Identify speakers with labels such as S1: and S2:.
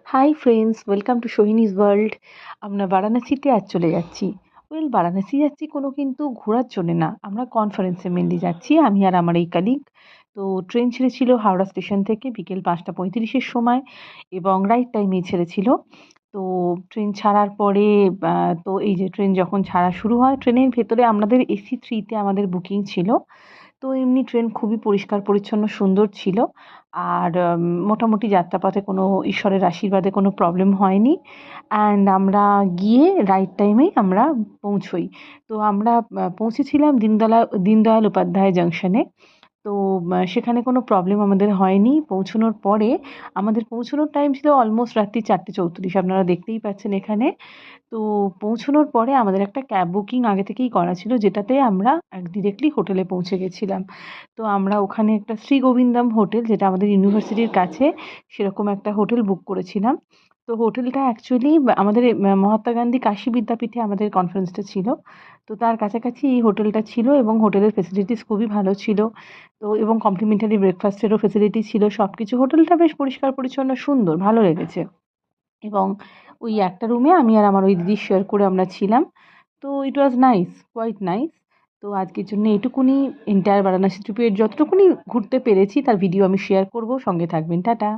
S1: High friends, welcome to Sohini's world. আমরা বারাণসীতে আজ চলে যাচ্ছি। বারাণসী যাচ্ছি কোনো কিন্তু ঘোরার জন্যে না, আমরা কনফারেন্সে মেনলি যাচ্ছি, আমি আর আমার এই কালিগ। তো ট্রেন ছেড়েছিল হাওড়া স্টেশন থেকে বিকেল ৫টা ৩৫-এর সময় এবং রাইট টাইমেই ছেড়েছিল। তো ট্রেন ছাড়ার পরে তো এই যে ট্রেন যখন ছাড়া শুরু হয়, ট্রেনের ভেতরে আমাদের AC 3-তে আমাদের বুকিং ছিল। তো এমনি ট্রেন খুবই পরিষ্কার পরিচ্ছন্ন সুন্দর ছিল। আর মোটামুটি যাত্রাপথে কোনো ঈশ্বরের আশীর্বাদে কোনো প্রবলেম হয়নি। অ্যান্ড আমরা গিয়ে রাইট টাইমেই আমরা পৌঁছোই। তো আমরা পৌঁছেছিলাম দীনদয়াল উপাধ্যায় জংশনে। তো সেখানে কোনো প্রবলেম আমাদের হয়নি। পৌঁছানোর পরে আমাদের পৌঁছানোর টাইম ছিল অলমোস্ট রাত্রি ৪:৩৪, আপনারা দেখতেই পাচ্ছেন এখানে। তো পৌঁছানোর পরে আমাদের একটা ক্যাব বুকিং আগে থেকেই করা ছিল, যেটাতে আমরা ডিরেক্টলি হোটেলে পৌঁছে গেছিলাম। তো আমরা ওখানে একটা শ্রী গোবিন্দম হোটেল, যেটা আমাদের ইউনিভার্সিটির কাছে, সেরকম একটা হোটেল বুক করেছিলাম। তো হোটেলটা অ্যাকচুয়ালি আমাদের মহাত্মা গান্ধী কাশী বিদ্যাপীঠে আমাদের কনফারেন্সটা ছিল। তো তার কাছাকাছি এই হোটেলটা ছিল এবং হোটেলের ফেসিলিটিস খুবই ভালো ছিল। তো এবং কমপ্লিমেন্টারি ব্রেকফাস্টেরও ফেসিলিটি ছিল, সব কিছু। হোটেলটা বেশ পরিষ্কার পরিচ্ছন্ন সুন্দর, ভালো লেগেছে। এবং ওই একটা রুমে আমি আর আমার ওই দিদি শেয়ার করে আমরা ছিলাম। তো ইট ওয়াজ নাইস, কোয়াইট নাইস। তো আজকের জন্য এটুকুনি। এন্টায়ার বারাণসী ট্রিপের যতটুকুনি ঘুরতে পেরেছি তার ভিডিও আমি শেয়ার করব, সঙ্গে থাকবেন। টাটা।